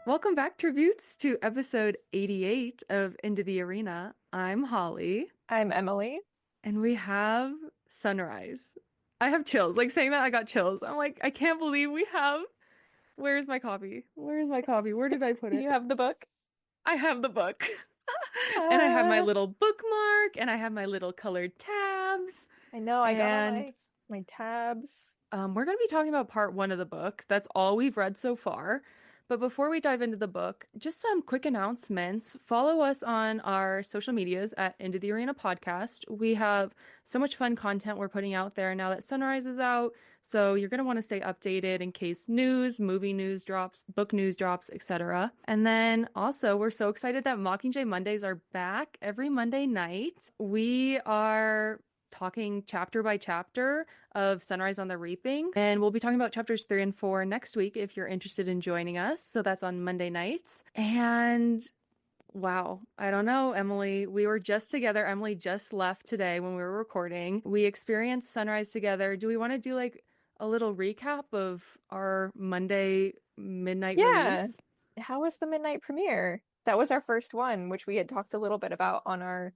Welcome back, Tributes, to episode 88 of Into the Arena. I'm Holly, I'm Emily. and we have Sunrise. I have chills. Like saying that, I got chills. I'm like, I can't believe we have. Where's my copy? Where's my copy? Where did I put You it? have the book? I have the book. And I have my Ah, little bookmark, and I have my little colored tabs. I know, I got all And my tabs. we're going to be talking about part one of the book. That's all we've read so far. But before we dive into the book, just some quick announcements. Follow us on our social medias at Into the Arena Podcast. We have so much fun content we're putting out there now that Sunrise is out. So you're going to want to stay updated in case news, movie news drops, book news drops, etc. And then also, we're so excited that Mockingjay Mondays are back every Monday night. We are talking chapter by chapter of Sunrise on the Reaping. And we'll be talking about chapters 3 and 4 next week if you're interested in joining us. So that's on Monday nights. And wow, I don't know, Emily. We were just together. Emily just left today when we were recording. We experienced Sunrise together. Do we want to do like a little recap of our Monday midnight Yeah. release? How was the midnight premiere? That was our first one, which we had talked a little bit about on our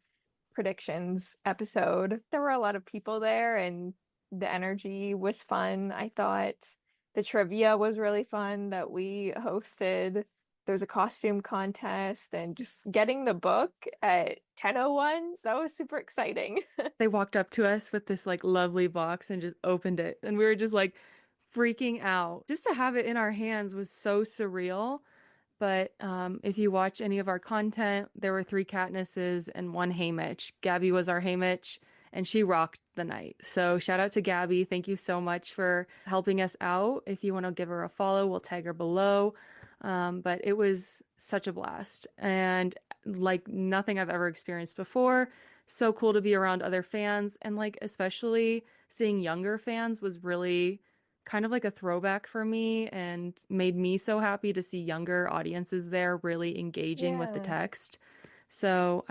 predictions episode. There were a lot of people there and the energy was fun. I thought the trivia was really fun that we hosted. There's a costume contest and just getting the book at 10:01. That was super exciting. They walked up to us with this like lovely box and just opened it. And we were just like freaking out. Just to have it in our hands was so surreal. But if you watch any of our content, there were 3 Katnisses and 1 Haymitch. Gabby was our Haymitch, and she rocked the night. So shout out to Gabby. Thank you so much for helping us out. If you want to give her a follow, we'll tag her below. But it was such a blast and like nothing I've ever experienced before. So cool to be around other fans, and like especially seeing younger fans was really kind of like a throwback for me and made me so happy to see younger audiences there really engaging with the Yeah. text. So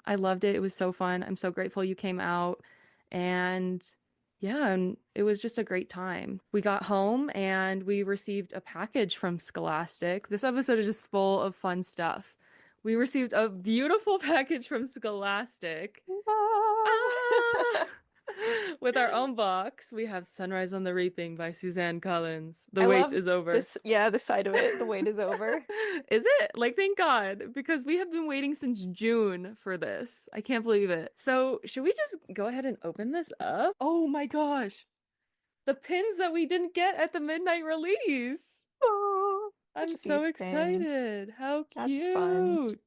I loved it. It was so fun. I'm so grateful you came out. And yeah, and it was just a great time. We got home and we received a package from Scholastic. This episode is just full of fun stuff. We received a beautiful package from Scholastic. Ah! With our own box, we have Sunrise on the Reaping by Suzanne Collins. The I wait love is over. this. Yeah, the side of it. The wait is over. Is it? Like, thank God, because we have been waiting since June for this. I can't believe it. So, should we just go ahead and open this up? Oh my gosh. The pins that we didn't get at the midnight release. Oh, look I'm at so these pins. excited. How That's fun. cute.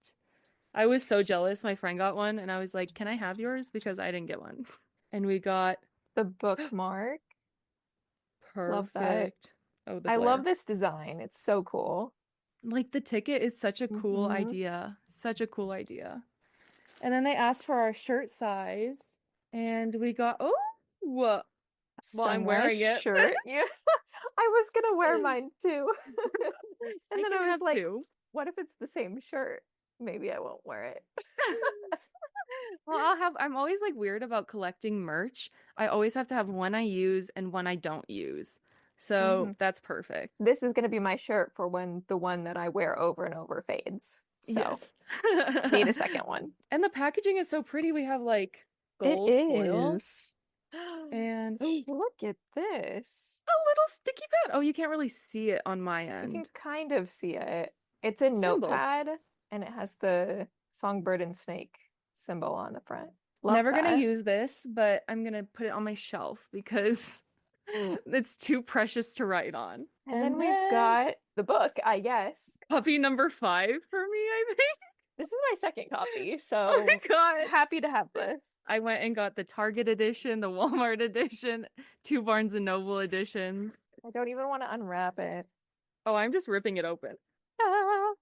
I was so jealous. My friend got one, and I was like, can I have yours? Because I didn't get one. And we got The bookmark. Love that. perfect. Oh, the I love glare. this design. It's so cool. Like the ticket is such a cool Hmm. idea. Such a cool idea. And then they asked for our shirt size, and we got, oh, well, I'm Sunrise wearing it. shirt. Yeah. I was gonna wear mine too. And I then can I was have like, two. what if it's the same shirt? Maybe I won't wear it. Well, I'm always like weird about collecting merch. I always have to have one I use and one I don't use. So Hmm. that's perfect. This is gonna be my shirt for when the one that I wear over and over fades. So Yes. need a second one. And the packaging is so pretty. We have like It gold foil is. and a Look at this. little sticky pad. Oh, you can't really see it on my You can end. kind of see it. It's a Symbol. notepad and it has the songbird and snake symbol on the front. Love Never gonna that. use this, but I'm gonna put it on my shelf because it's too precious to write on. And then we've got the book, I guess. Copy number 5 for me, I think. This is my second copy, Oh so my God. happy to have this. I went and got the Target edition, the Walmart edition, 2 Barnes and Noble edition. I don't even want to unwrap it. Oh, I'm just ripping it open. Ah.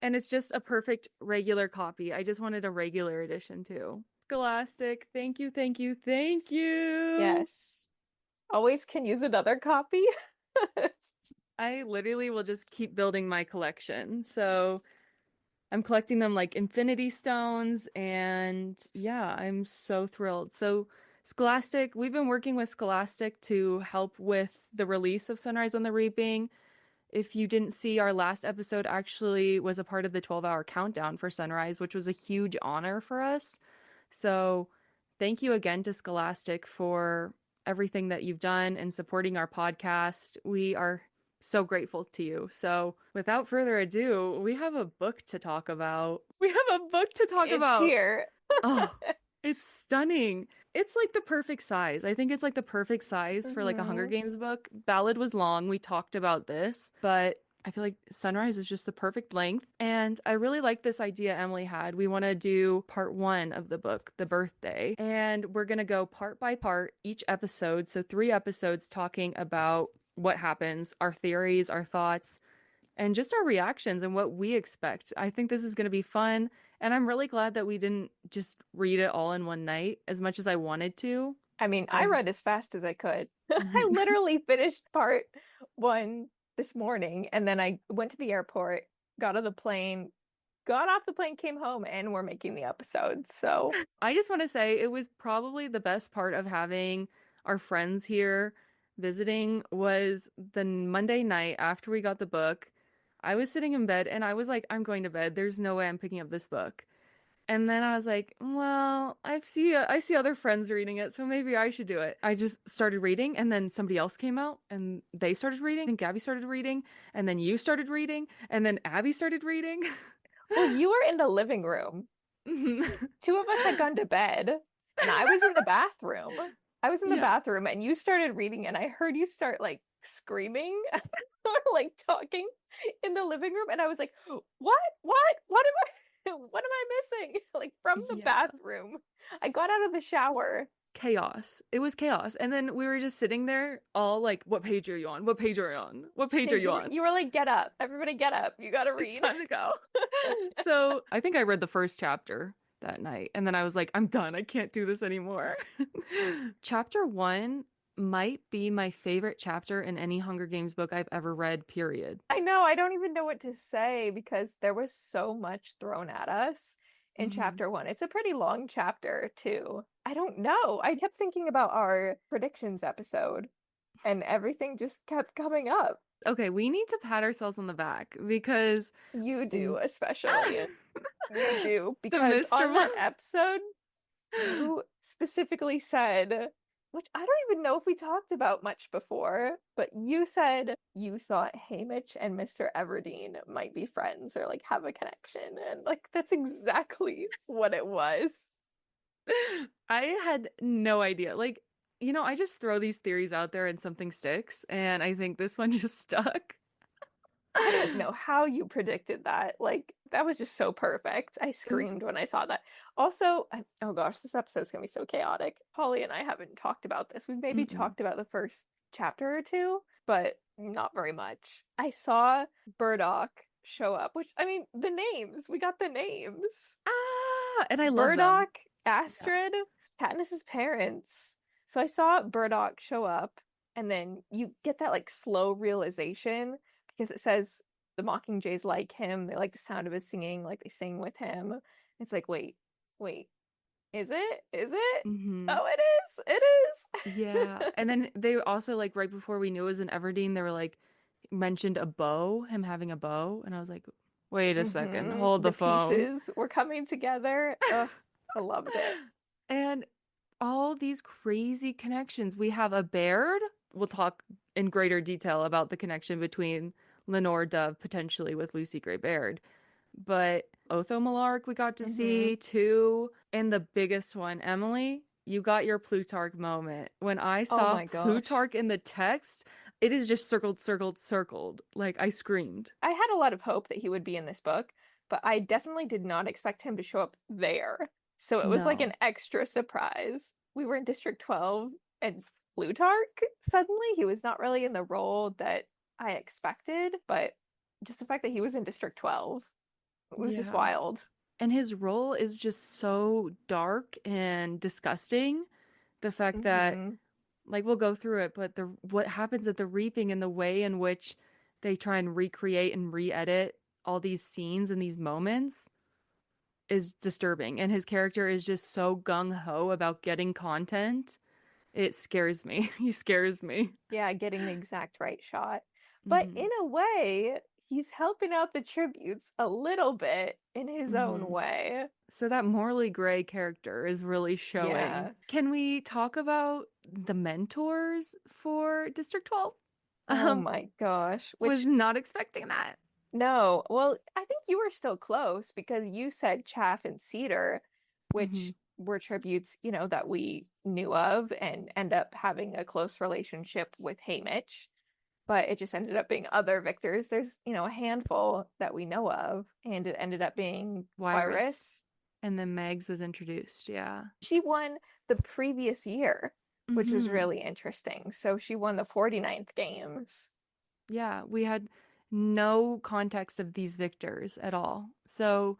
And it's just a perfect regular copy. I just wanted a regular edition too. Scholastic, thank you, thank you, thank you. Yes. Always can use another copy. I literally will just keep building my collection. So I'm collecting them like Infinity Stones, and yeah, I'm so thrilled. So Scholastic, we've been working with Scholastic to help with the release of Sunrise on the Reaping. If you didn't see, our last episode actually was a part of the 12-hour countdown for Sunrise, which was a huge honor for us. So thank you again to Scholastic for everything that you've done and supporting our podcast. We are so grateful to you. So without further ado, we have a book to talk about. We have a book to talk It's about. here. Oh, it's stunning. It's like the perfect size. I think it's like the perfect size for like a Hunger Games book. Ballad was long. We talked about this, but I feel like Sunrise is just the perfect length. And I really like this idea Emily had. We want to do part 1 of the book, The Birthday. And we're going to go part by part each episode. So 3 episodes talking about what happens, our theories, our thoughts, and just our reactions and what we expect. I think this is going to be fun. And I'm really glad that we didn't just read it all in one night as much as I wanted to. I mean, I read as fast as I could. I literally finished part 1 this morning, and then I went to the airport, got off the plane, came home, and we're making the episode. So I just want to say it was probably the best part of having our friends here visiting was the Monday night after we got the book. I was sitting in bed and I was like, I'm going to bed. There's no way I'm picking up this book. And then I was like, well, I see other friends reading it, so maybe I should do it. I just started reading, and then somebody else came out, and they started reading, and Gabby started reading, and then you started reading, and then Abby started reading. Well, you were in the living room. 2 of us had gone to bed, and I was in the bathroom. Bathroom, and you started reading, and I heard you start like screaming or like talking in the living room, and I was like, what am I missing? Like from the bathroom. I got out of the shower. Chaos. It was chaos. And then we were just sitting there all like, what page are you on? What page are you on? What page are you on? You were like, get up. Everybody get up. You gotta read. It's time to go. So I think I read the first chapter that night. And then I was like, I'm done. I can't do this anymore. Chapter 1 might be my favorite chapter in any Hunger Games book I've ever read, period. I know. I don't even know what to say because there was so much thrown at us in chapter 1. It's a pretty long chapter, too. I don't know. I kept thinking about our predictions episode and everything just kept coming up. Okay, we need to pat ourselves on the back because you do, especially. You do, because on that episode, you specifically said, which I don't even know if we talked about much before, but you said you thought Haymitch and Mr. Everdeen might be friends or like have a connection, and like that's exactly what it was. I had no idea. Like, you know, I just throw these theories out there and something sticks, and I think this one just stuck. I don't know how you predicted that. Like, that was just so perfect. I screamed when I saw that. Also, oh gosh, this episode's gonna be so chaotic. Holly and I haven't talked about this. We've maybe talked about the first chapter or 2, but not very much. I saw Burdock show up, which, I mean, the names. We got the names. Ah, and I love Burdock, them. Astrid, Katniss's parents. So I saw Burdock show up, and then you get that like slow realization because it says the Mockingjays like him. They like the sound of his singing, like they sing with him. It's like, wait, is it? Oh, it is. Yeah. And then they also, like, right before we knew it was an Everdeen, they were like, mentioned a bow, him having a bow. And I was like, wait a second, hold the phone. Pieces were coming together. Ugh, I loved it. And all these crazy connections. We have a Baird. We'll talk in greater detail about the connection between Lenore Dove potentially with Lucy Gray Baird. But Otho Malark we got to see too. And the biggest one, Emily, you got your Plutarch moment. When I saw Plutarch in the text, it is just circled. Like, I screamed. I had a lot of hope that he would be in this book, but I definitely did not expect him to show up there. So it was like an extra surprise. We were in District 12 and Plutarch, suddenly he was not really in the role that I expected, but just the fact that he was in District 12 was just wild. And his role is just so dark and disgusting. The fact that, like, we'll go through it, but what happens at the Reaping and the way in which they try and recreate and re-edit all these scenes and these moments is disturbing. And his character is just so gung-ho about getting content. It scares me. He scares me. Yeah, getting the exact right shot. But Mm-hmm. in a way, he's helping out the tributes a little bit in his own Mm-hmm. way. So that morally gray character is really showing. Yeah. Can we talk about the mentors for District 12? Oh Um, my gosh. was Which, not expecting that. no. Well, I think you were still close because you said Chaff and Cedar, Mm-hmm. which were tributes, that we knew of and end up having a close relationship with Haymitch. But it just ended up being other victors. There's, a handful that we know of, and it ended up being Wirus. Iris. And then Megs was introduced. Yeah. She won the previous year, which was Mm-hmm. really interesting. So she won the 49th games. Yeah. We had no context of these victors at all. So,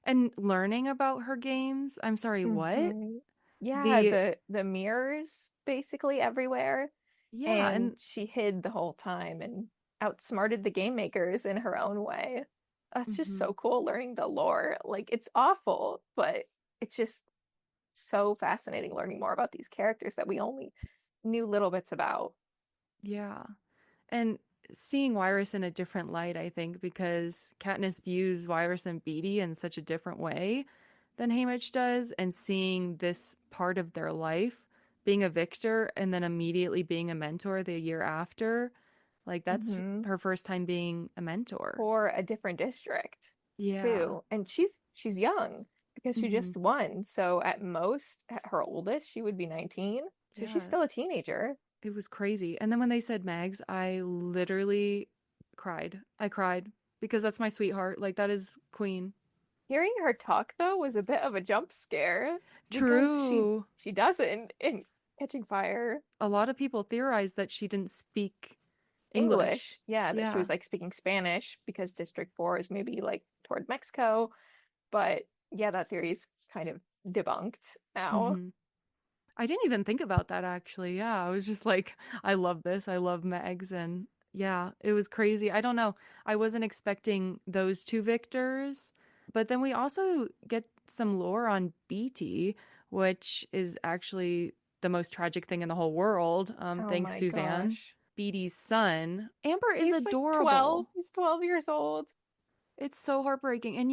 and learning about her games, I'm sorry, what? Hmm. Yeah, The, the mirrors basically everywhere, yeah. and And, she hid the whole time and outsmarted the game makers in her own way. That's just mm-hmm. so cool learning the lore. Like it's awful, but it's just so fascinating learning more about these characters that we only knew little bits about. Yeah. And seeing Wirus in a different light, I think, because Katniss views Wirus and Beetee in such a different way than Haymitch does, and seeing this part of their life, being a victor and then immediately being a mentor the year after, like that's Hmm. her first time being a mentor. For a different district Yeah. too. And she's young because she Hmm. just won. So at most, at her oldest, she would be 19. So she's Yeah. still a teenager. It was crazy. And then when they said Mags, I literally cried. I cried because that's my sweetheart. Like that is Queen. Hearing her talk though was a bit of a jump scare because she True. she doesn't in Catching Fire. A lot of people theorize that she didn't speak English. English, yeah, that she Yeah. was like speaking Spanish because District 4 is maybe like toward Mexico. But yeah, that theory's kind of debunked now. Hmm. I didn't even think about that actually. Yeah, I was just like, I love this. I love Megs. And yeah, it was crazy. I don't know. I wasn't expecting those two victors. But then we also get some lore on BT, which is actually the most tragic thing in the whole world. Oh Thanks, my Suzanne. gosh. BT's son. Amber is He's like 12. adorable. He's 12 years old. It's so heartbreaking. And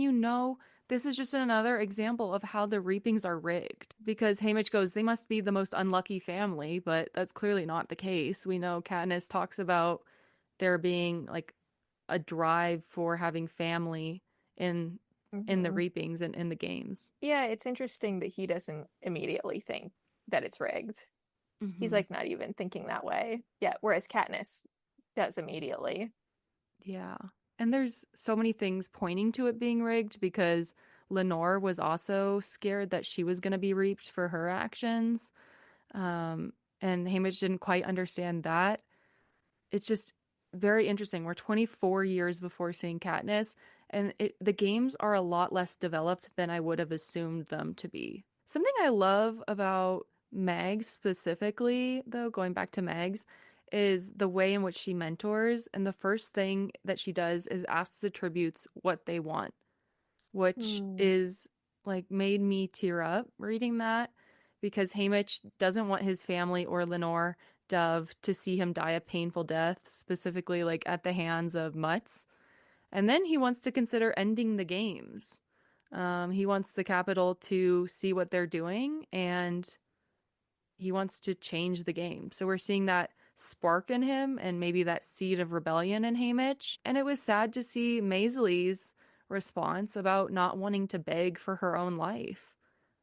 this is just another example of how the reapings are rigged. Because Haymitch goes, they must be the most unlucky family, but that's clearly not the case. We know Katniss talks about there being like a drive for having family in the Hmm. reapings and in the games. Yeah, it's interesting that he doesn't immediately think that it's rigged. He's Hmm. like not even thinking that way. Yeah, whereas Katniss does immediately. Yeah. And there's so many things pointing to it being rigged because Lenore was also scared that she was going to be reaped for her actions. Um, and Haymitch didn't quite understand that. It's just very interesting. We're 24 years before seeing Katniss, and the games are a lot less developed than I would have assumed them to be. Something I love about Meg specifically, though, going back to Meg's, is the way in which she mentors. And the first thing that she does is asks the tributes what they want, which Hmm. is like made me tear up reading that because Haymitch doesn't want his family or Lenore Dove to see him die a painful death, specifically like at the hands of Mutts. And then he wants to consider ending the games. He wants the capital to see what they're doing and he wants to change the game. So we're seeing that spark in him and maybe that seed of rebellion in Haymitch. And it was sad to see Maisley's response about not wanting to beg for her own life.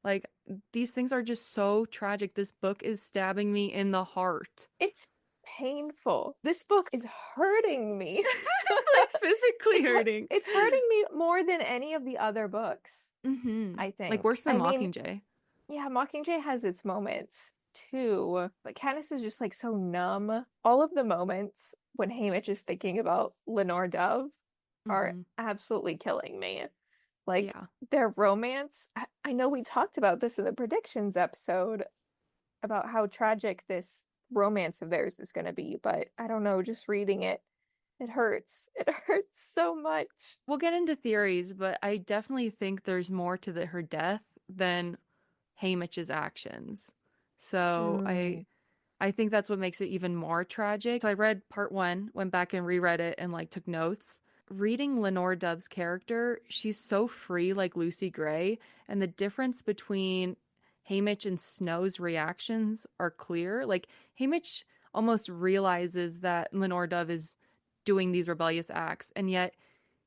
Like, these things are just so tragic. This book is stabbing me in the heart. It's painful. This book is hurting me. It's like physically It's hurting. it's hurting me more than any of the other books, Mm-hmm. I Like, think. worse than I mean, Mockingjay. yeah, Mockingjay has its moments too, but Katniss is just like so numb. All of the moments when Haymitch is thinking about Lenore Dove are Mm-hmm. absolutely killing me. Like Yeah. their romance, I know we talked about this in the predictions episode about how tragic this romance of theirs is going to be, but I don't know, just reading it, it hurts. It hurts so much. We'll get into theories, but I definitely think there's more to her death than Haymitch's actions. So I Mm. I think that's what makes it even more tragic. So I read part one, went back and reread it and like took notes. Reading Lenore Dove's character, she's so free like Lucy Gray, and the difference between Haymitch and Snow's reactions are clear. Like Haymitch almost realizes that Lenore Dove is doing these rebellious acts, and yet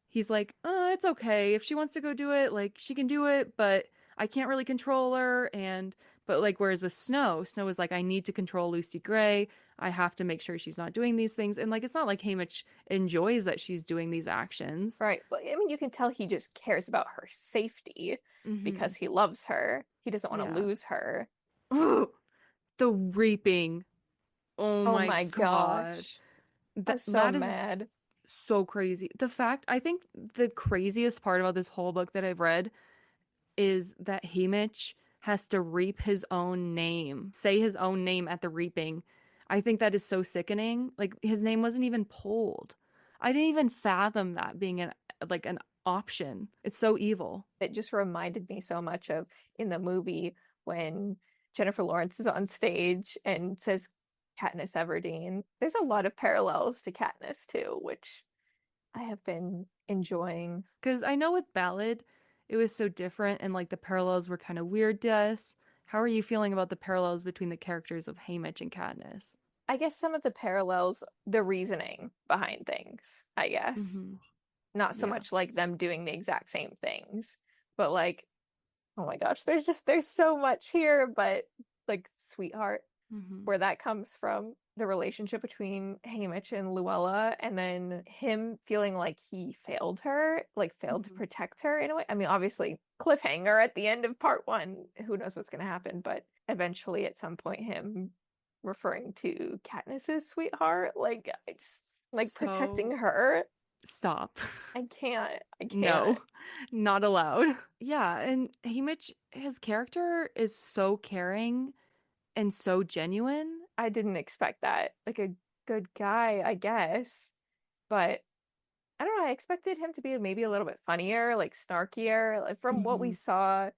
he's like, it's okay. If she wants to go do it, like she can do it, but I can't really control her. And but like whereas with Snow, Snow is like, I need to control Lucy Gray. I have to make sure she's not doing these things. And like it's not like Haymitch enjoys that she's doing these actions. Right. I mean, you can tell he just cares about her safety Hmm. because he loves her. He doesn't want to Yeah. lose her. Ooh, the reaping. Oh Oh my my God. gosh. I That was so that is mad. so crazy. The fact, I think the craziest part about this whole book that I've read is that Haymitch has to reap his own name, say his own name at the reaping. I think that is so sickening. Like his name wasn't even pulled. I didn't even fathom that being an option. It's so evil. It just reminded me so much of in the movie when Jennifer Lawrence is on stage and says Katniss Everdeen. There's a lot of parallels to Katniss too, which I have been enjoying. Because I know with Ballad, it was so different and like the parallels were kind of weird to us. How are you feeling about the parallels between the characters of Haymitch and Katniss? I guess some of the parallels, the reasoning behind things, I guess. Mm-hmm. Not so Yeah. much like them doing the exact same things, but like, oh my gosh, there's so much here, but like sweetheart, Mm-hmm. where that comes from, the relationship between Haymitch and Luella, and then him feeling like he failed her, like failed to Mm-hmm. protect her in a way. I mean, obviously, cliffhanger at the end of part one, who knows what's going to happen, but eventually at some point, him referring to Katniss's sweetheart, like, I just like protecting So her. stop. I can't. I No, can't. not allowed. Yeah, and Haymitch, his character is so caring and so genuine. I didn't expect that. Like a good guy, I guess. But I don't know, I expected him to be maybe a little bit funnier, like snarkier, like from what we Hmm. saw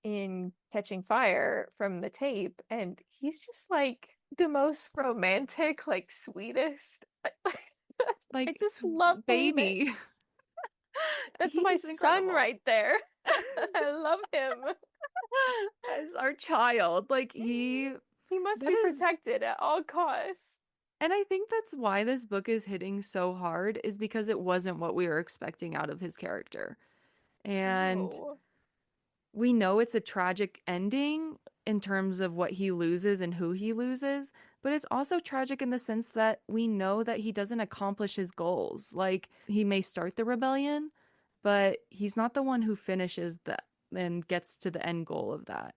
in Catching Fire from the tape. And he's just like the most romantic, like sweetest. I Like, just love Haymitch. baby. That's my He's son incredible. right there. I love him. As our child. Like, He must that be is, protected at all costs. and I think that's why this book is hitting so hard, is because it wasn't what we were expecting out of his character. And No. we know it's a tragic ending in terms of what he loses and who he loses, but it's also tragic in the sense that we know that he doesn't accomplish his goals. Like, he may start the rebellion, but he's not the one who finishes that and gets to the end goal of that.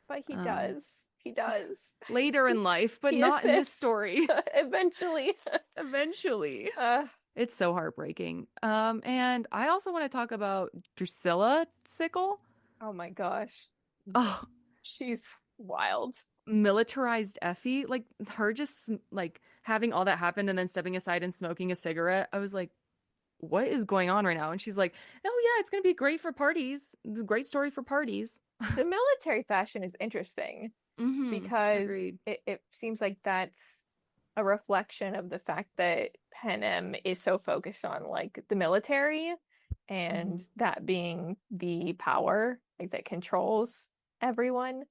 But he Um, does. He does. Later in life, but He not in this assists story. eventually. Eventually. Uh, It's so heartbreaking. And I also want to talk about Drusilla Sickle. oh my gosh. Oh, She's wild. militarized Effie, like her just like having all that happen and then stepping aside and smoking a cigarette. I was like, what is going on right now? And she's like, oh yeah, it's gonna be great for parties. It's a great story for parties. The military fashion is interesting Mm-hmm. because Agreed. it seems like that's a reflection of the fact that Panem is so focused on like the military Mm-hmm. and that being the power like that controls everyone,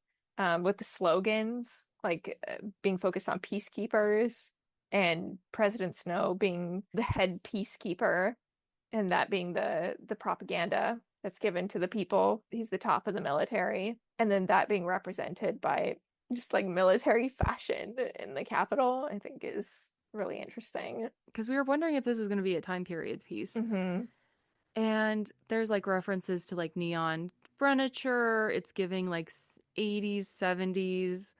with the slogans like being focused on peacekeepers and President Snow being the head peacekeeper and that being the propaganda that's given to the people. He's the top of the military, and then that being represented by just like military fashion in the capital, I think is really interesting. Because we were wondering if this was gonna be a time period piece. Hmm. And there's like references to like neon furniture. It's giving like 80s, 70s,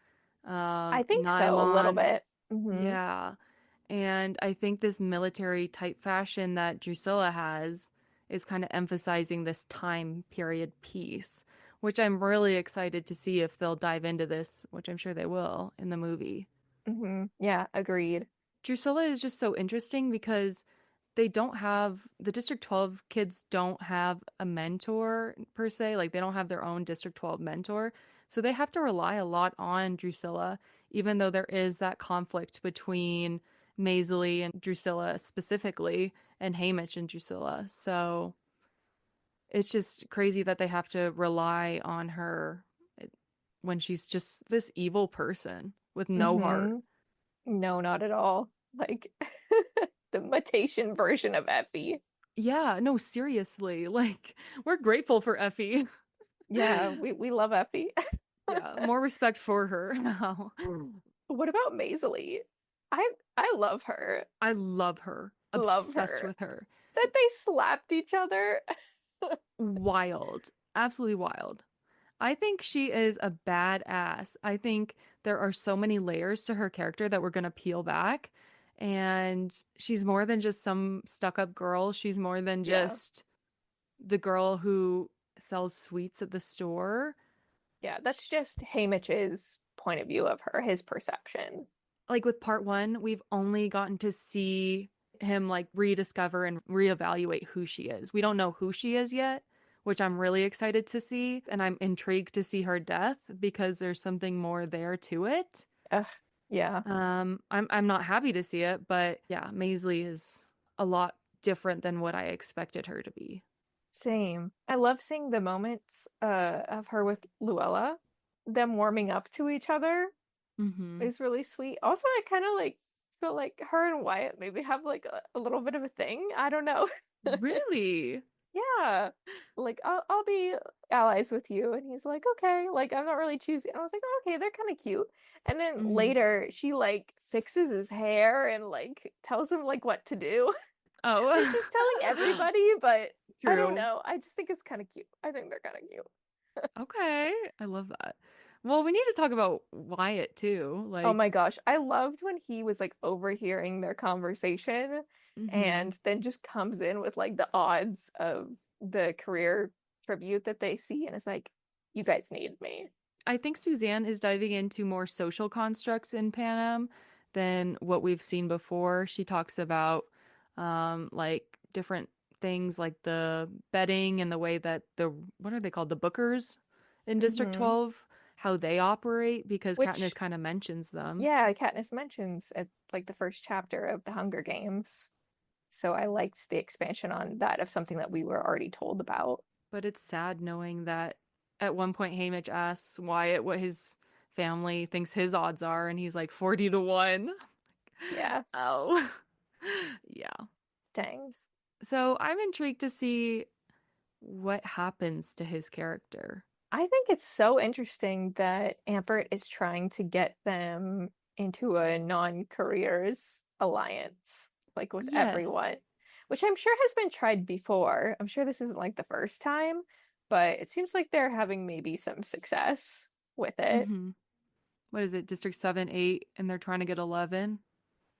I think so, a little nylon. bit. Hmm. Yeah. And I think this military type fashion that Drusilla has is kind of emphasizing this time period piece, which I'm really excited to see if they'll dive into this, which I'm sure they will in the movie. Hmm. Yeah, agreed. Drusilla is just so interesting because they don't have the District 12 kids don't have a mentor per se. Like they don't have their own District 12 mentor. So they have to rely a lot on Drusilla, even though there is that conflict between Maisley and Drusilla specifically, and Haymitch and Drusilla. So it's just crazy that they have to rely on her when she's just this evil person with no heart. Mm-hmm. No, not at all. Like the mutation version of Effie. Yeah, no, seriously. Like, we're grateful for Effie. Yeah, we love Effie. Yeah, more respect for her now. What about Maisley? I love her. I love her. Love Obsessed her. with her. That they slapped each other. Wild. Absolutely wild. I think she is a badass. I think there are so many layers to her character that we're going to peel back. And she's more than just some stuck up girl. She's more than Yeah. just the girl who sells sweets at the store. Yeah, that's just Haymitch's point of view of her, his perception. Like with part one, we've only gotten to see him like rediscover and reevaluate who she is. We don't know who she is yet, which I'm really excited to see. And I'm intrigued to see her death because there's something more there to it. Ugh, yeah. I'm not happy to see it, but yeah, Maisley is a lot different than what I expected her to be. Same. I love seeing the moments of her with Luella. Them warming up to each other Mm-hmm. is really sweet. Also, I kind of like feel like her and Wyatt maybe have like a little bit of a thing. I don't know. Really? Yeah. Like I'll be allies with you, and he's like, okay, like I'm not really choosing. And I was like, oh, okay, they're kind of cute. And then Mm-hmm. later she like fixes his hair and like tells him like what to do. And Oh, she's telling everybody, but I don't true. know. I just think it's kind of cute. I think they're kind of cute. Okay. I love that. Well, we need to talk about Wyatt too. Oh Like, my gosh. I loved when he was like overhearing their conversation mm-hmm. and then just comes in with like the odds of the career tribute that they see and is like, you guys need me. I think Suzanne is diving into more social constructs in Panem than what we've seen before. She talks about like different things like the betting and the way that the what are they called? The bookers in District Mm-hmm. 12, how they operate because Katniss Which, kind of mentions them. yeah, Katniss mentions at like the first chapter of the Hunger Games. So I liked the expansion on that of something that we were already told about. But it's sad knowing that at one point Haymitch asks Wyatt what his family thinks his odds are, and he's like 40 to 1. Yeah, Oh. Yeah. dang. So I'm intrigued to see what happens to his character. I think it's so interesting that Ampert is trying to get them into a non-careers alliance, like with Yes. everyone, which I'm sure has been tried before. I'm sure this isn't like the first time, but it seems like they're having maybe some success with it. Mm-hmm. What is it, District 7, 8, and they're trying to get 11?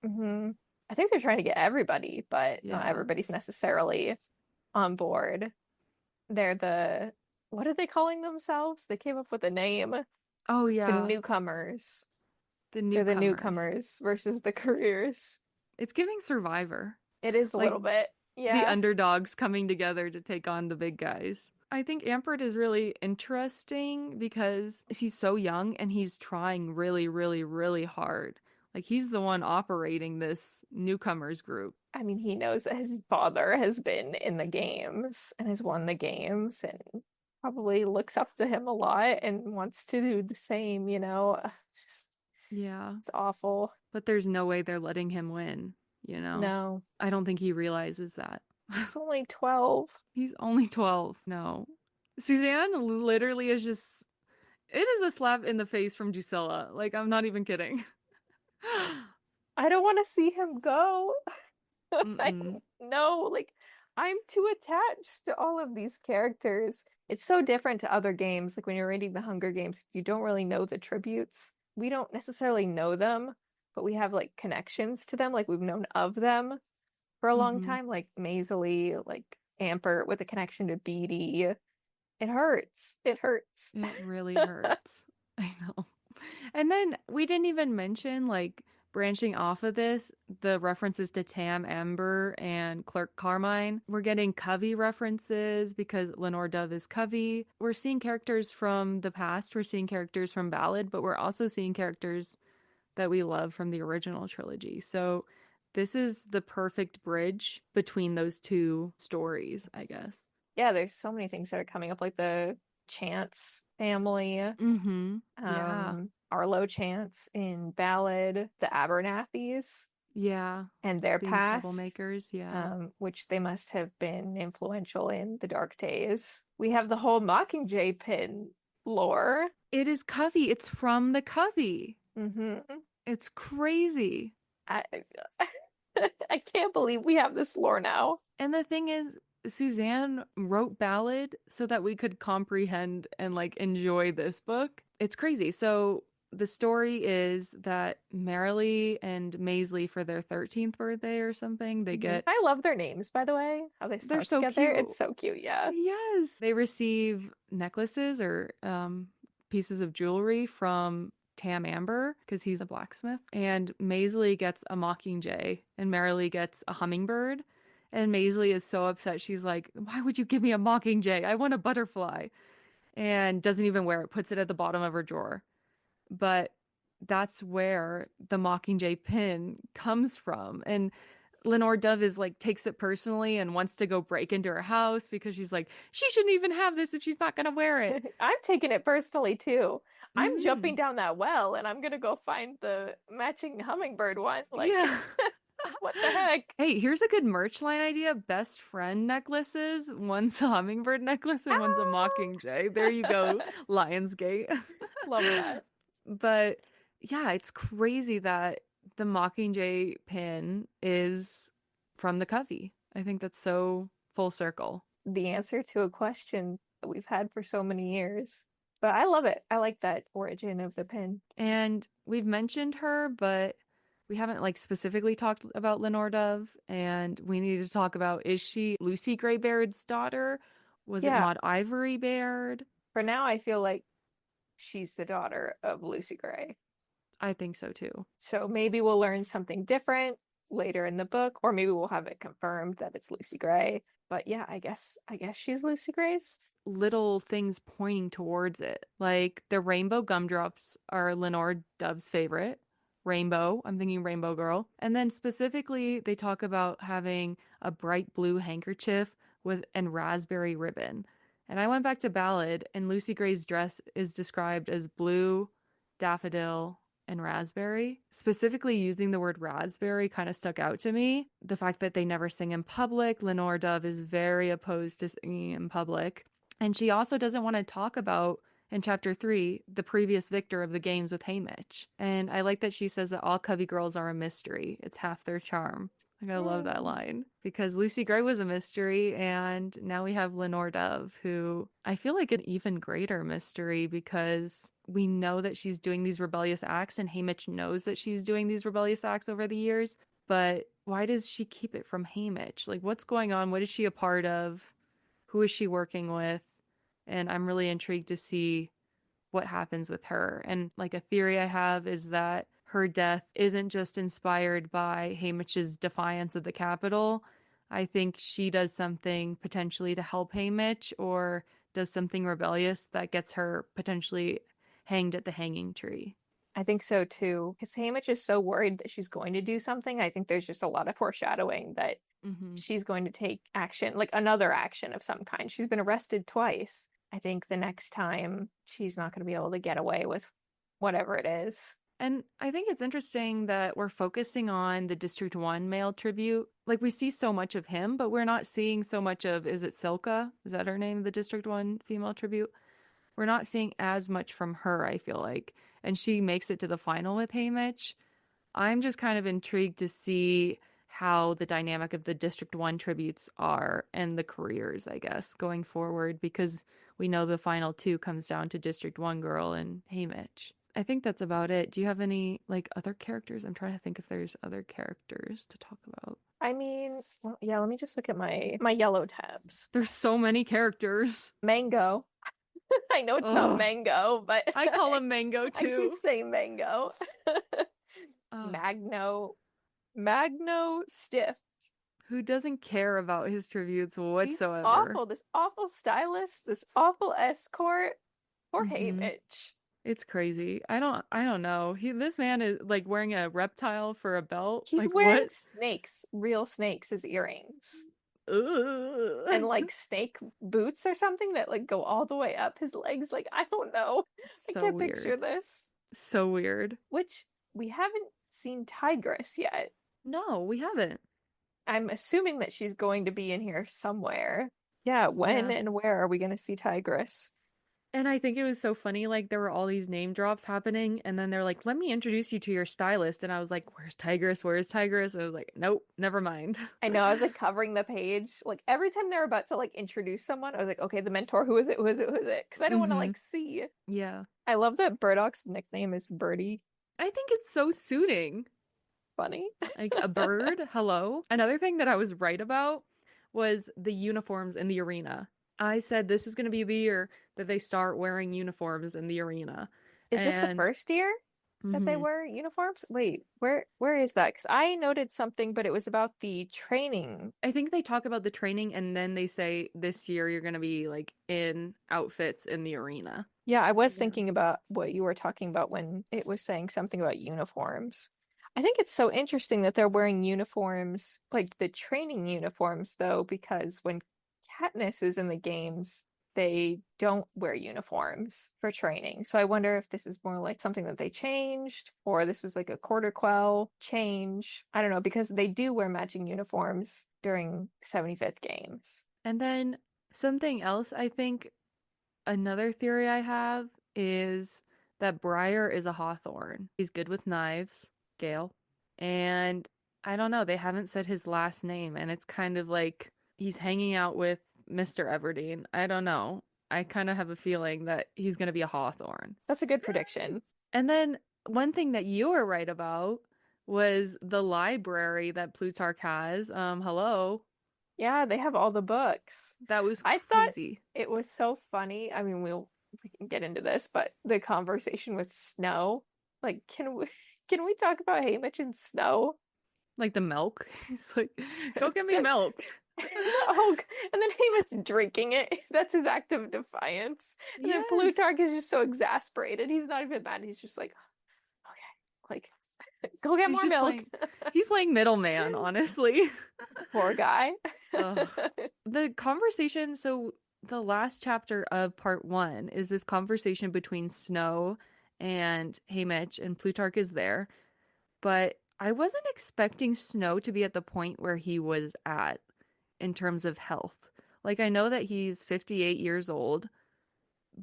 Hmm. I think they're trying to get everybody, but not Yeah. everybody's necessarily on board. They're the, what are they calling themselves? They came up with a name. Oh, The yeah. newcomers. The They're the newcomers. newcomers versus the careers. It's giving Survivor. It is a Like little bit. the Yeah. underdogs coming together to take on the big guys. I think Ampert is really interesting because he's so young and he's trying really, really, really hard. Like he's the one operating this newcomers group. I mean, he knows that his father has been in the games and has won the games and probably looks up to him a lot and wants to do the same, you know? It's just, Yeah. it's awful. But there's no way they're letting him win, you know? No, I don't think he realizes that. he's only 12. He's only 12. No. Suzanne literally is just. It is a slap in the face from Drusilla. Like, I'm not even kidding. I don't want to see him go. I Mm-mm. no, like I'm too attached to all of these characters. It's so different to other games. Like when you're reading the Hunger Games, you don't really know the tributes. We don't necessarily know them, but we have like connections to them. Like we've known of them for a long Mm-hmm. time. Like Maisley, like Ampert with a connection to Beatty. It hurts. It hurts. It really hurts. I know. And then we didn't even mention, like, branching off of this, the references to Tam Amber and Clerk Carmine. We're getting Covey references because Lenore Dove is Covey. We're seeing characters from the past, we're seeing characters from Ballad, but we're also seeing characters that we love from the original trilogy. So this is the perfect bridge between those two stories, I guess. Yeah, there's so many things that are coming up, like the Chance family, Mm-hmm. Yeah. Arlo Chance in Ballad, the Abernathy's Yeah. and their Being past, troublemakers. Yeah. which they must have been influential in the Dark Days. We have the whole Mockingjay pin lore. It is Covey. It's from the Covey. Hmm. It's crazy. I, I can't believe we have this lore now. And the thing is, Suzanne wrote Ballad so that we could comprehend and like enjoy this book. It's crazy. So the story is that Marilee and Maisley, for their 13th birthday or something, they get, I love their names, by the way. How they they're start so together. cute. It's so cute, yeah. Yes. They receive necklaces or pieces of jewelry from Tam Amber because he's a blacksmith. And Maisley gets a mockingjay and Marilee gets a hummingbird. And Maisley is so upset. She's like, why would you give me a mockingjay? I want a butterfly. And doesn't even wear it, puts it at the bottom of her drawer. But that's where the mockingjay pin comes from. And Lenore Dove is like takes it personally and wants to go break into her house because she's like, she shouldn't even have this if she's not gonna wear it. I'm taking it personally too. I'm Mm-hmm. jumping down that well and I'm gonna go find the matching hummingbird one. Like, Yeah. what the heck? Hey, here's a good merch line idea. Best friend necklaces. One's a hummingbird necklace and one's a Ah! mockingjay. There you go, Lionsgate. Love that. But yeah, it's crazy that the Mockingjay pin is from the Covey. I think that's so full circle. The answer to a question that we've had for so many years. But I love it. I like that origin of the pin. And we've mentioned her, but we haven't like specifically talked about Lenore Dove. And we need to talk about, is she Lucy Gray Baird's daughter? Was it Yeah, Maud Ivory Baird? for now I feel like she's the daughter of Lucy Gray. I think so too. So maybe we'll learn something different later in the book, or maybe we'll have it confirmed that it's Lucy Gray. But yeah, I guess she's Lucy Gray's. Little things pointing towards it. Like the rainbow gumdrops are Lenore Dove's favorite. Rainbow, I'm thinking Rainbow Girl. And then specifically, they talk about having a bright blue handkerchief with and raspberry ribbon. And I went back to Ballad, and Lucy Gray's dress is described as blue, daffodil, and raspberry. Specifically, using the word raspberry kind of stuck out to me. The fact that they never sing in public, Lenore Dove is very opposed to singing in public. And she also doesn't want to talk about, in chapter 3, the previous victor of the games with Haymitch. And I like that she says that all Covey girls are a mystery. It's half their charm. Like, I love that line because Lucy Gray was a mystery, and now we have Lenore Dove, who I feel like an even greater mystery because we know that she's doing these rebellious acts, and Haymitch knows that she's doing these rebellious acts over the years. But why does she keep it from Haymitch? Like, what's going on? What is she a part of? Who is she working with? And I'm really intrigued to see what happens with her. And like a theory I have is that her death isn't just inspired by Haymitch's defiance of the Capitol. I think she does something potentially to help Haymitch or does something rebellious that gets her potentially hanged at the hanging tree. I think so too. Because Haymitch is so worried that she's going to do something. I think there's just a lot of foreshadowing that Mm-hmm. she's going to take action, like another action of some kind. She's been arrested twice. I think the next time she's not going to be able to get away with whatever it is. And I think it's interesting that we're focusing on the District 1 male tribute. Like, we see so much of him, but we're not seeing so much of, is it Silka? Is that her name, the District 1 female tribute? We're not seeing as much from her, I feel like. And she makes it to the final with Haymitch. I'm just kind of intrigued to see how the dynamic of the District 1 tributes are and the careers, I guess, going forward, because we know the final two comes down to District 1 girl and Haymitch. I think that's about it. Do you have any like other characters? I'm trying to think if there's other characters to talk about. I mean, well, yeah, let me just look at my yellow tabs. There's so many characters. Mango. I know it's not Oh, mango, but I call him Mango I too. keep saying mango. Oh, Magno Stiff. who doesn't care about his tributes He's whatsoever? awful. This awful stylist, this awful escort. Poor Mm-hmm. Haymitch. It's crazy. I don't know. This man is like wearing a reptile for a belt. He's Like wearing what? snakes, real snakes as earrings. And Ugh. like snake boots or something that like go all the way up his legs. Like, I don't know. I So can't picture weird. this. So weird. Which we haven't seen Tigress yet. No, we haven't. I'm assuming that she's going to be in here somewhere. Yeah, when Yeah. and where are we going to see Tigress? And I think it was so funny, like there were all these name drops happening, and then they're like, "Let me introduce you to your stylist." And I was like, "Where's Tigress? Where's Tigress?" And I was like, "Nope, never mind." I know I was like covering the page. Like every time they're about to like introduce someone, I was like, okay, the mentor, who is it? Who is it? Who is it? Because I don't want to Hmm. like see. Yeah. I love that Burdock's nickname is Birdie. I think it's so It's suiting. funny. Like a bird, hello. Another thing that I was right about was the uniforms in the arena. I said this is going to be the year that they start wearing uniforms in the arena. Is this the And first year that they mhm, wear uniforms? Wait, where is that? Because I noted something, but it was about the training. I think they talk about the training and then they say this year you're going to be like in outfits in the arena. Yeah, I was Yeah. thinking about what you were talking about when it was saying something about uniforms. I think it's so interesting that they're wearing uniforms, like the training uniforms, though, because when Katniss is in the games, they don't wear uniforms for training. So I wonder if this is more like something that they changed, or this was like a quarter quell change. I don't know, because they do wear matching uniforms during 75th games. And then something else I think another theory I have is that Briar is a Hawthorne. He's good with knives, Gale. And I don't know, they haven't said his last name, and it's kind of like he's hanging out with Mr. Everdeen. I don't know. I kind of have a feeling that he's going to be a Hawthorne. That's a good prediction. And then one thing that you were right about was the library that Plutarch has. Hello. Yeah, they have all the books. That was I thought crazy. it was so funny. I mean, we can get into this, but the conversation with Snow, like, can we talk about Haymitch and Snow? Like the milk. He's like, go get me That's milk. oh, and then Haymitch drinking it. That's his act of defiance. And then Yes. Plutarch is just so exasperated. He's not even mad. He's just like, okay, like, go get He's more just milk. playing he's playing middleman, honestly. Poor guy. Ugh. The conversation, so the last chapter of part one is this conversation between Snow and Haymitch, and Plutarch is there. But I wasn't expecting Snow to be at the point where he was at in terms of health. Like, I know that he's 58 years old,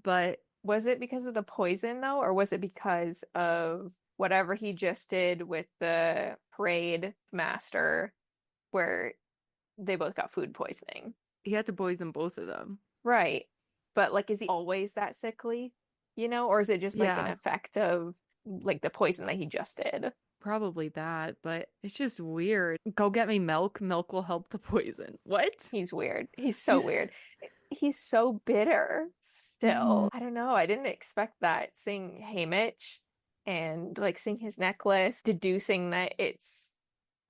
but Was it because of the poison though, or was it because of whatever he just did with the parade master where they both got food poisoning? he had to poison both of them. Right. But like, is he always that sickly? Or is it just like an Yeah, effect of like the poison that he just did? probably that, but it's just weird. Go get me milk. Milk will help the poison. What? He's weird. He's so He's weird. He's so bitter Mhm. still. I don't know. I didn't expect that seeing Haymitch and like seeing his necklace, deducing that it's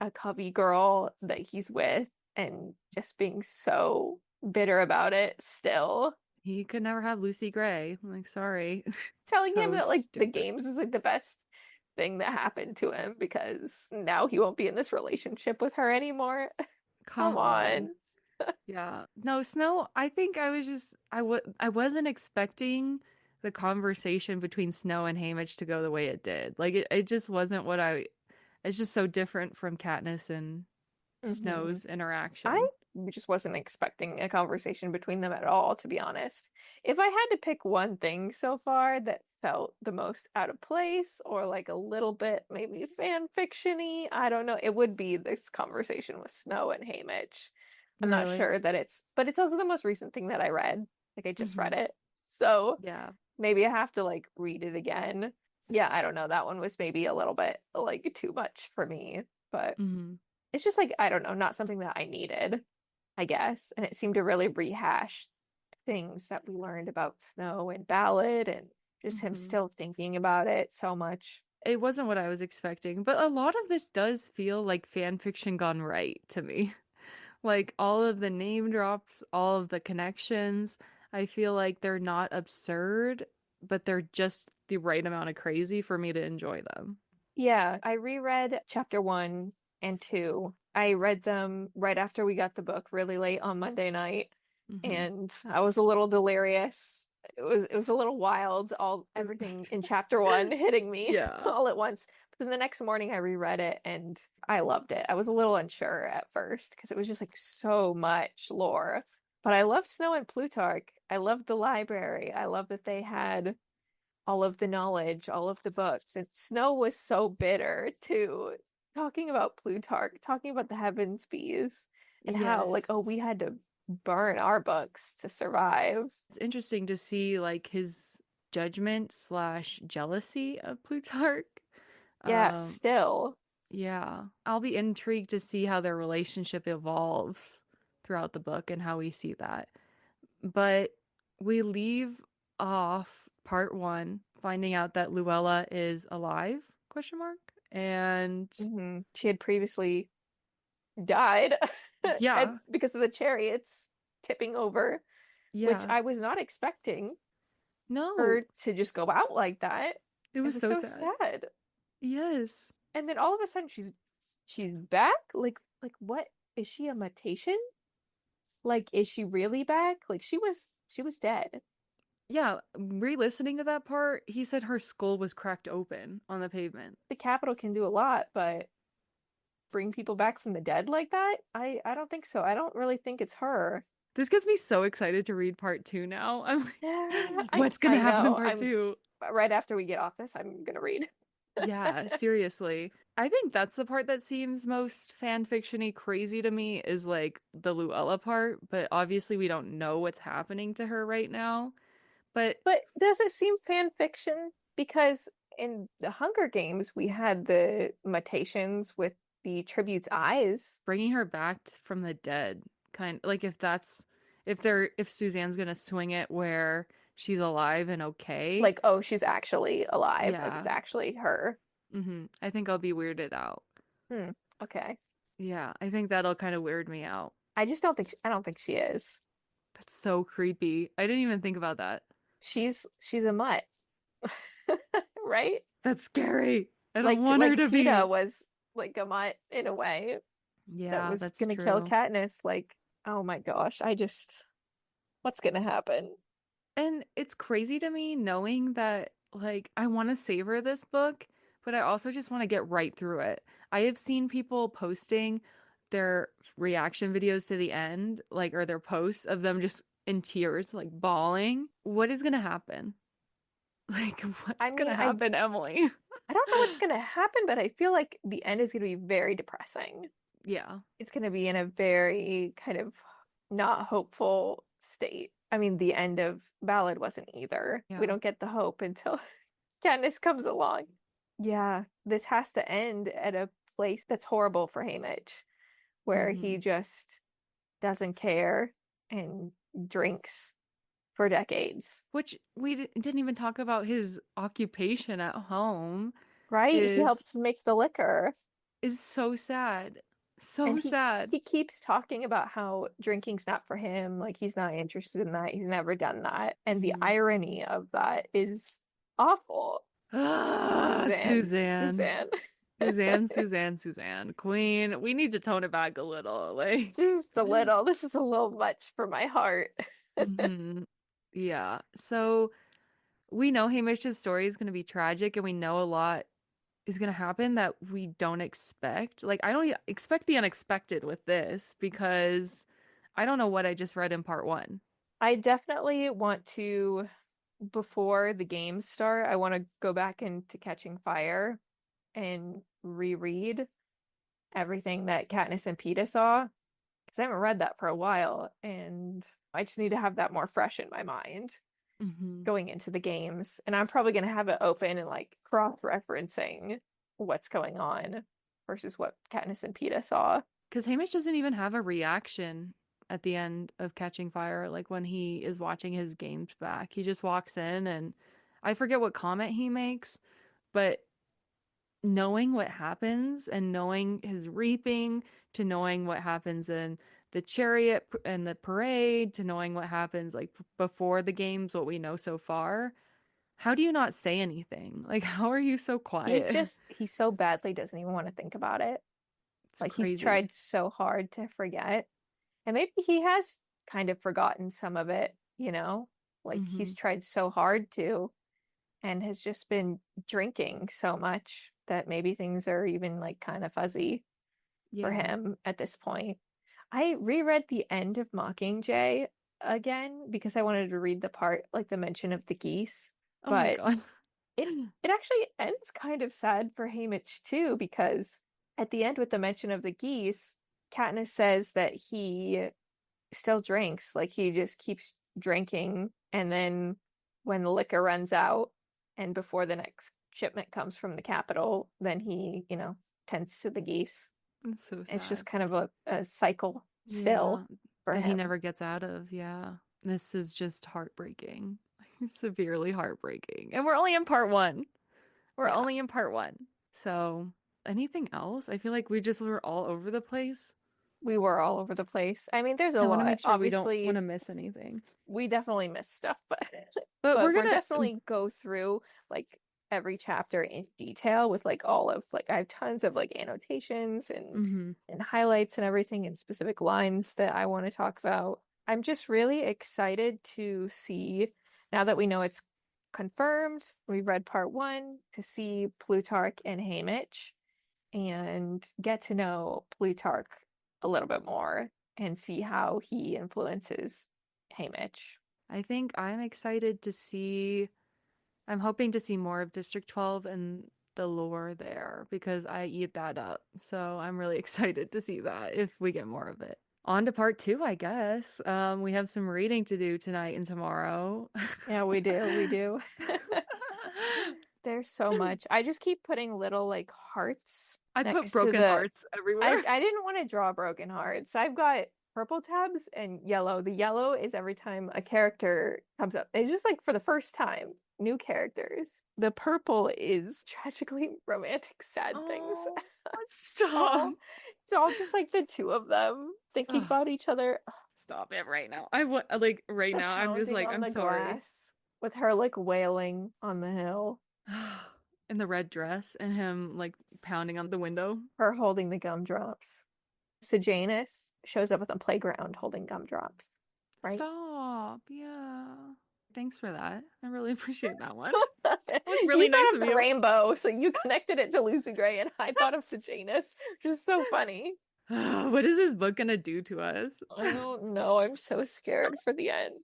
a cubby girl that he's with and just being so bitter about it still. He could never have Lucy Gray. I'm like, sorry. Telling him So that like the stupid. games was like the best thing that happened to him because now he won't be in this relationship with her anymore. Come Come on. on. Yeah. No, Snow, I think I was just I wasn't expecting the conversation between Snow and Haymitch to go the way it did. Like it just wasn't what I it's just so different from Katniss and Hmm. Snow's I interaction. just wasn't expecting a conversation between them at all, to be honest. If I had to pick one thing so far that felt the most out of place or like a little bit maybe fan fiction-y, I don't know, it would be this conversation with Snow and Haymitch. I'm not Really? sure that but it's also the most recent thing that I read. Like I just read Hmm. it. So Yeah. maybe I have to like read it again. Yeah, I don't know. That one was maybe a little bit like too much for me, but Hmm. it's just like, I don't know, not something that I needed, I guess. And it seemed to really rehash things that we learned about Snow and Ballad and just him Hmm. still thinking about it so much. It wasn't what I was expecting, but a lot of this does feel like fan fiction gone right to me. Like all of the name drops, all of the connections, I feel like they're not absurd, but they're just the right amount of crazy for me to enjoy them. Yeah, I reread chapter 1 and 2. I read them right after we got the book, really late on Monday night, Hmm. and I was a little delirious. It was a little wild, all everything in chapter 1 hitting me Yeah. all at once. But then the next morning I reread it and I loved it. I was a little unsure at first because it was just like so much lore. But I loved Snow and Plutarch. I loved the library. I loved that they had all of the knowledge, all of the books. And Snow was so bitter too, talking about Plutarch, talking about the heavens bees, and how like, Yes. oh, we had to burn our books to survive. It's interesting to see like his judgment slash jealousy of Plutarch. Yeah, Um, still. yeah. I'll be intrigued to see how their relationship evolves throughout the book and how we see that. But we leave off part one finding out that Luella is alive, question mark. And She had previously died yeah, because of the chariots tipping over, which yeah. I was not expecting No, her to just go out like that. it It was was so so sad. sad. Yes. And then all of a sudden she's back? Like what? Is she a mutation? Like is she really back? Like she was dead. Yeah, re-listening to that part, he said her skull was cracked open on the pavement. The Capitol can do a lot, but bring people back from the dead like that? I don't think so. I don't really think it's her. This gets me so excited to read part two now. I'm Yeah, like, I what's gonna I happen in know. part I'm two? right after we get off this, I'm gonna read. Yeah, seriously. I think that's the part that seems most fan fictiony crazy to me is like the Luella part, but obviously we don't know what's happening to her right now. But But does it seem fan fiction? Because in the Hunger Games, we had the mutations with the tribute's eyes. bringing her back from the dead, kind like if Suzanne's gonna swing it where she's alive and okay, Like, oh, she's actually alive. Like, it's yeah, actually her. I think I'll be weirded out. Hmm. Okay. Yeah, I think that'll kind of weird me out. I don't think she is. That's so creepy. I didn't even think about that. She's a mutt, right? That's scary. I don't Like want her like to Peeta be. was like a mutt in a way that Yeah, was that's gonna kill true. Katniss. Like, oh my gosh, what's gonna happen? And it's crazy to me knowing that, like, I want to savor this book, but I also just want to get right through it. I have seen people posting their reaction videos to the end, like, or their posts of them just in tears, like, bawling. What is going to happen? Like, I what's going mean, to I happen, Emily? I don't know what's gonna happen, but I feel like the end is gonna be very depressing. Yeah. It's gonna be in a very kind of not hopeful state. I mean, the end of Ballad wasn't either. We Yeah. don't get the hope until Katniss comes along. Yeah, this has to end at a place that's horrible for Haymitch, where he Hmm. just doesn't care and drinks for decades. Which didn't even talk about his occupation at home Right? He is helps make the liquor. is so sad. And So he sad. he keeps talking about how drinking's not for him, like he's not interested in that. He's never done that. And the Mhm. irony of that is awful. Ah, Suzanne, Suzanne. Suzanne. Suzanne. Queen, we need to tone it back a little. Like, Just a little. This is a little much for my heart. hmm yeah. So we know Hamish's story is going to be tragic, and we know a lot is going to happen that we don't expect. Like, I don't expect the unexpected with this because I don't know what I just read in part one. I definitely want to, before the games start, I want to go back into Catching Fire and reread everything that Katniss and Peeta saw because I haven't read that for a while, and I just need to have that more fresh in my mind Hmm. going into the games. And I'm probably going to have it open and like cross-referencing what's going on versus what Katniss and Peeta saw. Because Hamish doesn't even have a reaction at the end of Catching Fire, like when he is watching his games back. He just walks in and I forget what comment he makes, but knowing what happens and knowing his reaping to knowing what happens in the chariot and the parade to knowing what happens like before the games, what we know so far, How do you not say anything? Like, how are you so quiet? He so badly doesn't even want to think about it. It's Like he's crazy. tried so hard to forget. And maybe he has kind of forgotten some of it, you know? Like Hmm. he's tried so hard to and has just been drinking so much that maybe things are even like kind of fuzzy for Yeah. him at this point. I reread the end of Mockingjay again because I wanted to read the part like the mention of the geese, Oh my but God. it actually ends kind of sad for Haymitch too because at the end with the mention of the geese, Katniss says that he still drinks, like he just keeps drinking and then when the liquor runs out and before the next shipment comes from the capital, then he, tends to the geese. It's so It's just sad. kind of a cycle Yeah. still for That he him. never gets out of. Yeah. This is just heartbreaking. Severely heartbreaking. And we're only in part one. We're Yeah, only in part one. So, anything else? I feel like we just were all over the place. we were all over the place. I mean, there's a I want to lot. make sure we don't want Obviously, to miss anything. we definitely missed stuff, but But we're but we're gonna. definitely go through like every chapter in detail with like all of like I have tons of like annotations Hmm. and highlights and everything and specific lines that I want to talk about. I'm just really excited to see now that we know it's confirmed, we've read part one, to see Plutarch and Haymitch and get to know Plutarch a little bit more and see how he influences Haymitch. I think I'm excited to see. I'm hoping to see more of District 12 and the lore there because I eat that up. So I'm really excited to see that if we get more of it. On to part two, I guess. We have some reading to do tonight and tomorrow. Yeah, we do. We do. There's so much. I just keep putting little like hearts I put next to broken the hearts everywhere. I didn't want to draw broken hearts. I've got purple tabs and yellow. The yellow is every time a character comes up. It's just like for the first time, new characters. The purple is tragically romantic sad things. Oh, Oh, stop. it's all just like the two of them thinking Ugh, about each other. stop it right now. I want like right The now. I'm just pounding like on I'm the sorry. glass with her like wailing on the hill, In the red dress and him like pounding on the window. her holding the gumdrops. Sejanus shows up at the playground holding gumdrops, right? Stop. Yeah. Thanks for that. I really appreciate that one. That was You really nice thought of of the you. rainbow, so you connected it to Lucy Gray, and I thought of Sejanus, which is so funny. What is this book gonna do to us? I don't know. I'm so scared for the end.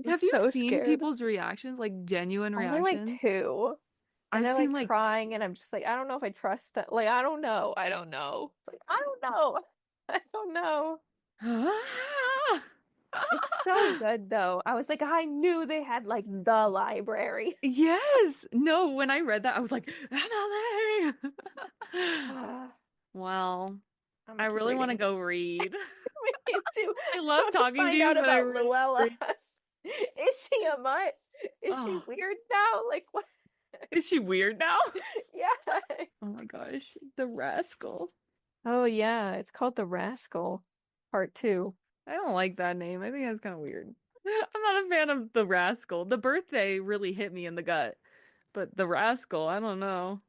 I'm Have you so seen scared. people's reactions, like genuine Only like reactions? two. And I've they're seen like like crying, and I'm just like, I don't know if I trust that. Like, I don't know. I don't know. Like, I don't know. I don't know. It's so good though. I was like, I knew they had like the library. Yes. No, when I read that, I was like, MLA. I'm Well, I gonna keep really want to reading. go read. Me too. I I love want to talking to find you, out but I about really Luella. agree. Is she a mutt? Is she Oh, weird now? Like what? is she weird now? Yeah. Oh my gosh, the rascal. Oh yeah, it's called The Rascal, Part 2. I don't like that name. I think that's kind of weird. I'm not a fan of the rascal. The birthday really hit me in the gut, but the rascal, I don't know.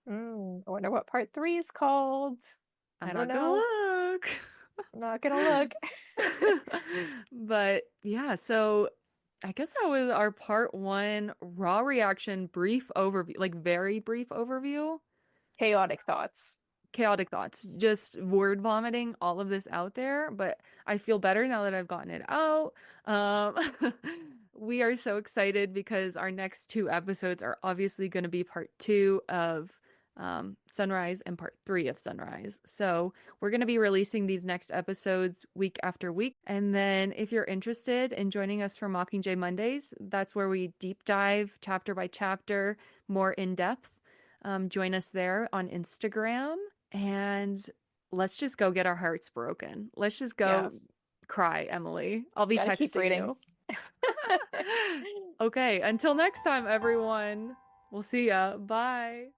I wonder what Part 3 is called. I'm I don't not gonna know. look. I'm not gonna look. But yeah, so I guess that was our part one raw reaction, brief overview, like very brief overview. Chaotic thoughts. Chaotic thoughts, just word vomiting all of this out there, but I feel better now that I've gotten it out. Um, we are so excited because our next two episodes are obviously going to be part two of Sunrise and part three of Sunrise. So we're going to be releasing these next episodes week after week. And then if you're interested in joining us for Mockingjay Mondays, that's where we deep dive chapter by chapter, more in depth. Join us there on Instagram and let's just go get our hearts broken. Let's just go Yes. cry, Emily. I'll be Gotta keep texting reading. you. Okay, until next time, everyone. We'll see ya. Bye.